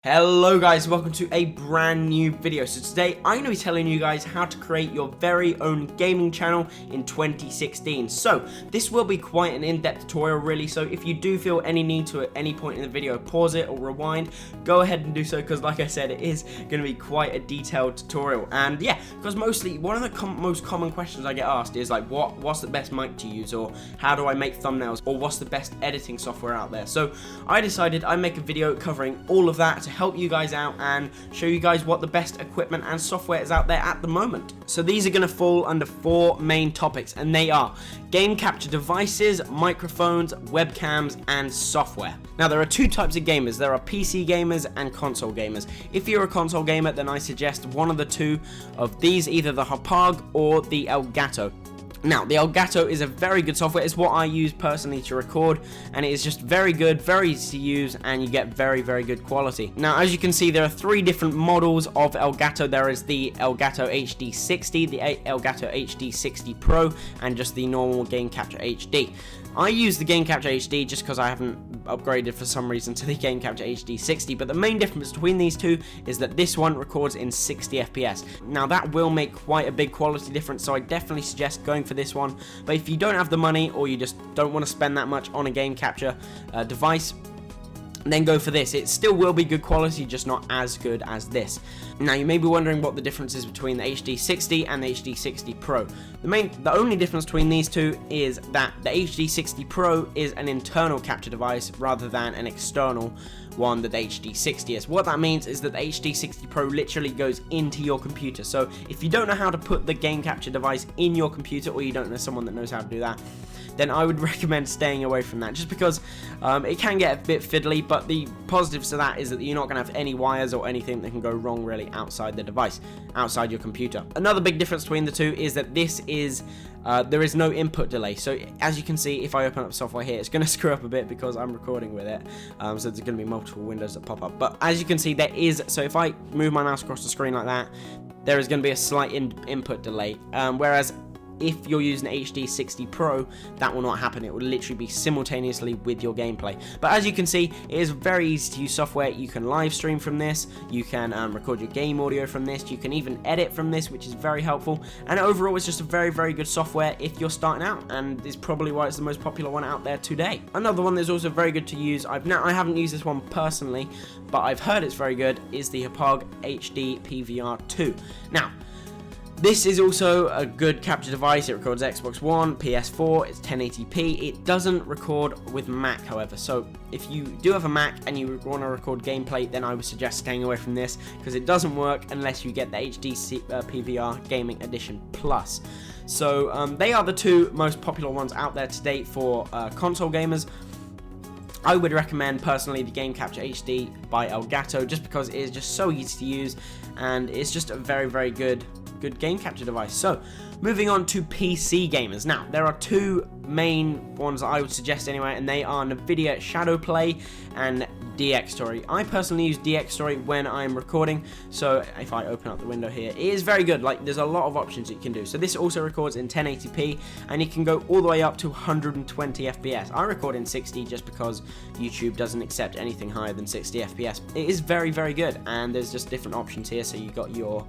Hello guys, welcome to a brand new video. So today I'm going to be telling you guys how to create your very own gaming channel in 2016. So this will be quite an in-depth tutorial really, so if you do feel any need to at any point in the video pause it or rewind, go ahead and do so, because like I said, it is going to be quite a detailed tutorial. And yeah, because mostly one of the most common questions I get asked is like what's the best mic to use, or how do I make thumbnails, or what's the best editing software out there. So I decided I'd make a video covering all of that to help you guys out and show you guys what the best equipment and software is out there at the moment. So these are going to fall under 4 main topics, and they are game capture devices, microphones, webcams, and software. Now there are 2 types of gamers. There are PC gamers and console gamers. If you're a console gamer, then I suggest one of the 2 of these, either the Hauppauge or the Elgato. Now, the Elgato is a very good software. It's what I use personally to record, and it is just very good, very easy to use, and you get very, very good quality. Now, as you can see, there are 3 different models of Elgato. There is the Elgato HD60, the Elgato HD60 Pro, and just the normal Game Capture HD. I use the Game Capture HD just because I haven't upgraded for some reason to the Game Capture HD60, but the main difference between these 2 is that this one records in 60 FPS. Now that will make quite a big quality difference, so I definitely suggest going for this one. But if you don't have the money, or you just don't want to spend that much on a game capture device, then go for this. It still will be good quality, just not as good as this. Now you may be wondering what the difference is between the HD60 and the HD60 Pro. The only difference between these 2 is that the HD60 Pro is an internal capture device rather than an external one that the HD60 is. What that means is that the HD60 Pro literally goes into your computer. So if you don't know how to put the game capture device in your computer, or you don't know someone that knows how to do that, then I would recommend staying away from that, just because it can get a bit fiddly. But the positives to that is that you're not going to have any wires or anything that can go wrong really outside the device, outside your computer. Another big difference between the 2 is that this is there is no input delay. So as you can see, if I open up software here, it's going to screw up a bit because I'm recording with it, so there's going to be multiple windows that pop up. But as you can see, there is, so if I move my mouse across the screen like that, there is going to be a slight input delay, whereas if you're using HD60 Pro, that will not happen. It will literally be simultaneously with your gameplay. But as you can see, it is very easy to use software. You can live stream from this, you can record your game audio from this, you can even edit from this, which is very helpful. And overall, it's just a very, very good software if you're starting out, and is probably why it's the most popular one out there today. Another one that's also very good to use, I haven't used this one personally, but I've heard it's very good, is the Hauppauge HD PVR 2. Now, this is also a good capture device. It records Xbox One, PS4, it's 1080p. It doesn't record with Mac, however. So if you do have a Mac and you want to record gameplay, then I would suggest staying away from this, because it doesn't work unless you get the HD PVR Gaming Edition Plus. So they are the 2 most popular ones out there to date for console gamers. I would recommend personally the Game Capture HD by Elgato, just because it is just so easy to use, and it's just a very, very good game capture device. So moving on to PC gamers. Now there are 2 main ones that I would suggest anyway, and they are NVIDIA Shadowplay and Dxtory. I personally use Dxtory when I'm recording, so if I open up the window here, it is very good. Like, there's a lot of options that you can do. So this also records in 1080p, and you can go all the way up to 120 FPS. I record in 60 just because YouTube doesn't accept anything higher than 60 FPS. It is very, very good, and there's just different options here. So you've got your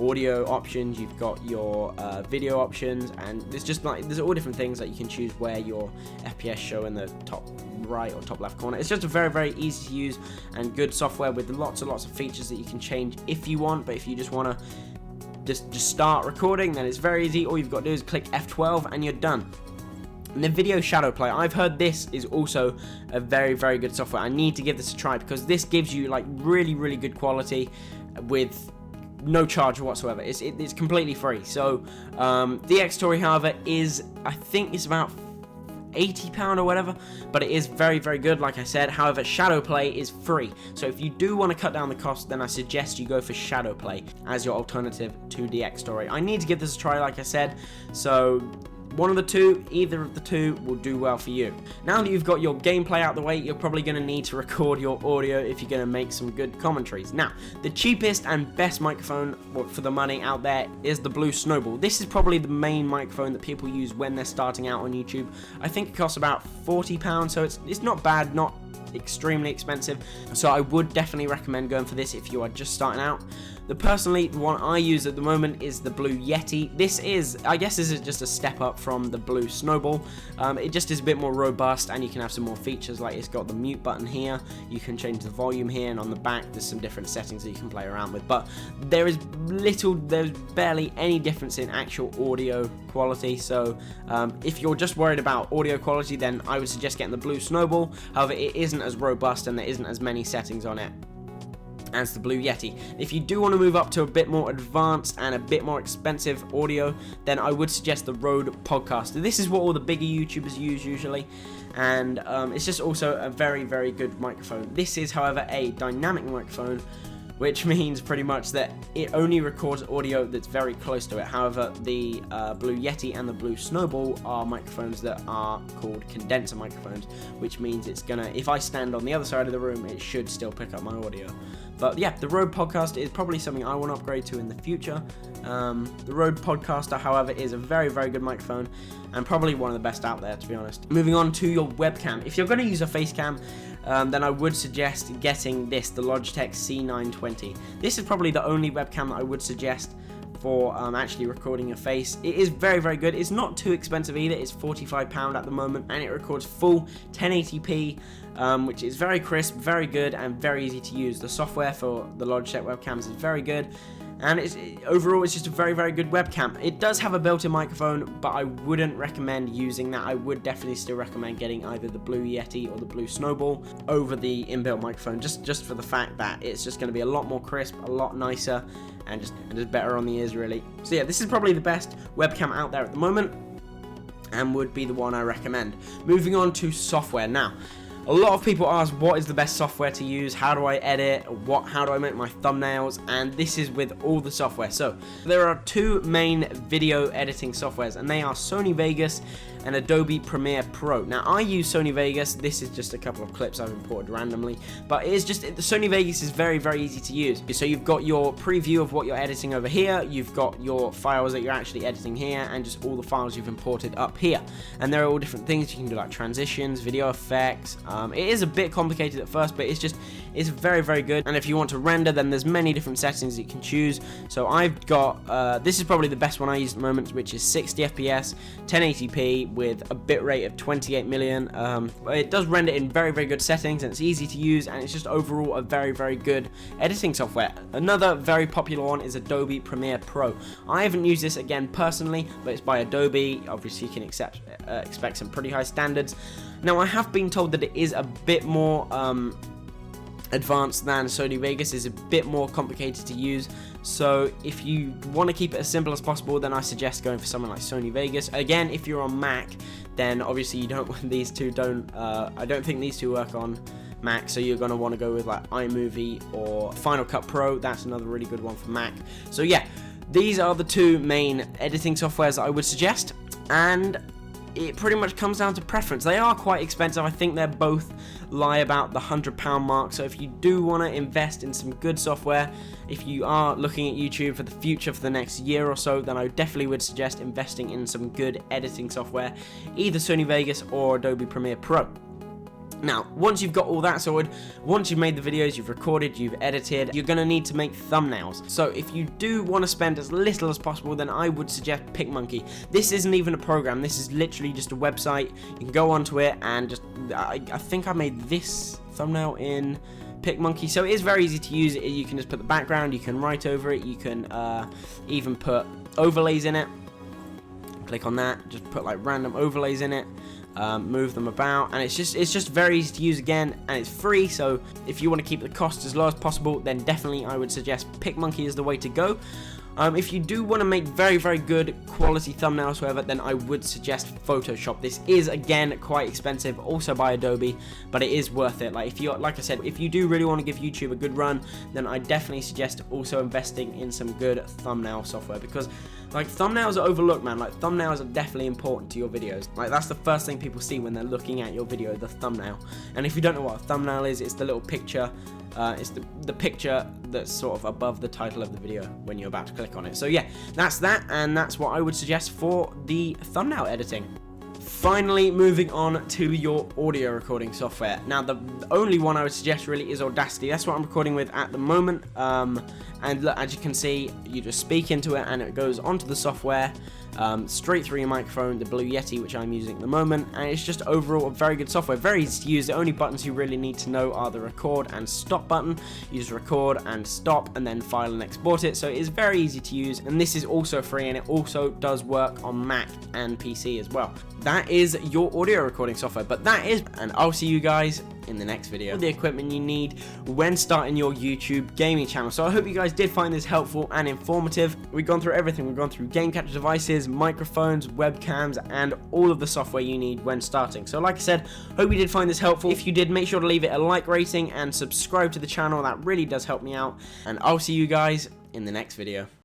audio options, you've got your video options, and there's all different things that you can choose where your FPS show in the top right or top left corner. It's just a very, very easy to use and good software with lots and lots of features that you can change if you want. But if you just want to just start recording, then it's very easy. All you've got to do is click F12 and you're done. And the NVIDIA Shadowplay, I've heard this is also a very, very good software. I need to give this a try, because this gives you like really, really good quality with no charge whatsoever. It's completely free. So Dxtory, however, is, I think it's about £80 or whatever, but it is very, very good, like I said. However, Shadowplay is free, so if you do want to cut down the cost, then I suggest you go for Shadowplay as your alternative to Dxtory. I need to give this a try, like I said, so one of the 2, either of the 2 will do well for you. Now that you've got your gameplay out the way, you're probably going to need to record your audio if you're going to make some good commentaries. Now, the cheapest and best microphone for the money out there is the Blue Snowball. This is probably the main microphone that people use when they're starting out on YouTube. I think it costs about £40, so it's not bad, not extremely expensive, so I would definitely recommend going for this if you are just starting out. Personally, the one I use at the moment is the Blue Yeti. I guess this is just a step up from the Blue Snowball. It just is a bit more robust, and you can have some more features, like it's got the mute button here, you can change the volume here, and on the back there's some different settings that you can play around with, but there's barely any difference in actual audio quality. So if you're just worried about audio quality, then I would suggest getting the Blue Snowball. However, it isn't as robust and there isn't as many settings on it as the Blue Yeti. If you do want to move up to a bit more advanced and a bit more expensive audio, then I would suggest the Rode Podcaster. This is what all the bigger YouTubers use usually, and it's just also a very, very good microphone. This is, however, a dynamic microphone, which means pretty much that it only records audio that's very close to it. However, the Blue Yeti and the Blue Snowball are microphones that are called condenser microphones, which means it's gonna, if I stand on the other side of the room, it should still pick up my audio. But yeah, the Rode Podcaster is probably something I want to upgrade to in the future. The Rode Podcaster, however, is a very, very good microphone, and probably one of the best out there, to be honest. Moving on to your webcam. If you're going to use a face cam, then I would suggest getting this, the Logitech C920. This is probably the only webcam that I would suggest for actually recording your face. It is very, very good. It's not too expensive either. It's £45 at the moment, and it records full 1080p, which is very crisp, very good, and very easy to use. The software for the Logitech webcams is very good, and overall it's just a very, very good webcam. It does have a built-in microphone, but I wouldn't recommend using that. I would definitely still recommend getting either the Blue Yeti or the Blue Snowball over the inbuilt microphone, just for the fact that it's just going to be a lot more crisp, a lot nicer, and just better on the ears, really. So yeah, this is probably the best webcam out there at the moment, and would be the one I recommend. Moving on to software now. A lot of people ask, what is the best software to use? How do I edit? How do I make my thumbnails? And this is with all the software. So there are two main video editing softwares, and they are Sony Vegas and Adobe Premiere Pro. Now, I use Sony Vegas. This is just a couple of clips I've imported randomly, but the Sony Vegas is very, very easy to use. So you've got your preview of what you're editing over here, you've got your files that you're actually editing here, and just all the files you've imported up here. And there are all different things you can do, like transitions, video effects. It is a bit complicated at first, but it's very, very good. And if you want to render, then there's many different settings you can choose. So I've got, this is probably the best one I use at the moment, which is 60 FPS, 1080p with a bitrate of 28 million. It does render in very, very good settings, and it's easy to use, and it's just overall a very, very good editing software. Another very popular one is Adobe Premiere Pro. I haven't used this again personally, but it's by Adobe. Obviously, you can expect some pretty high standards. Now, I have been told that it is a bit more advanced than Sony Vegas, is a bit more complicated to use. So if you want to keep it as simple as possible, then I suggest going for someone like Sony Vegas. Again, if you're on Mac, then obviously I don't think these two work on Mac, so you're going to want to go with like iMovie or Final Cut Pro. That's another really good one for Mac. So yeah, these are the two main editing softwares that I would suggest, and it pretty much comes down to preference. They are quite expensive. I think they're both lie about the £100 mark. So if you do want to invest in some good software, if you are looking at YouTube for the future for the next year or so, then I definitely would suggest investing in some good editing software, either Sony Vegas or Adobe Premiere Pro. Now, once you've got all that sorted, once you've made the videos, you've recorded, you've edited, you're going to need to make thumbnails. So if you do want to spend as little as possible, then I would suggest PicMonkey. This isn't even a program, this is literally just a website. You can go onto it and just, I think I made this thumbnail in PicMonkey, so it is very easy to use. You can just put the background, you can write over it, you can even put overlays in it. Click on that, just put like random overlays in it. Move them about, and it's just very easy to use again, and it's free. So if you want to keep the cost as low as possible, then definitely I would suggest PicMonkey is the way to go. If you do want to make very, very good quality thumbnails, however, then I would suggest Photoshop. This is again quite expensive, also by Adobe, but it is worth it. Like I said, if you do really want to give YouTube a good run, then I definitely suggest also investing in some good thumbnail software, because like thumbnails are overlooked, man. Like thumbnails are definitely important to your videos. Like that's the first thing people see when they're looking at your video, the thumbnail. And if you don't know what a thumbnail is, it's the little picture. It's the picture that's sort of above the title of the video when you're about to click on it. So yeah, that's that, and that's what I would suggest for the thumbnail editing. Finally, moving on to your audio recording software. Now, the only one I would suggest really is Audacity. That's what I'm recording with at the moment. And look, as you can see, you just speak into it and it goes onto the software, straight through your microphone, the Blue Yeti, which I'm using at the moment. And it's just overall a very good software, very easy to use. The only buttons you really need to know are the record and stop button. You just record and stop and then file and export it. So it is very easy to use, and this is also free, and it also does work on Mac and PC as well. That is your audio recording software, and I'll see you guys in the next video. The equipment you need when starting your YouTube gaming channel. So I hope you guys did find this helpful and informative. We've gone through everything. We've gone through game capture devices, microphones, webcams, and all of the software you need when starting. So like I said, hope you did find this helpful. If you did, make sure to leave it a like rating and subscribe to the channel. That really does help me out, and I'll see you guys in the next video.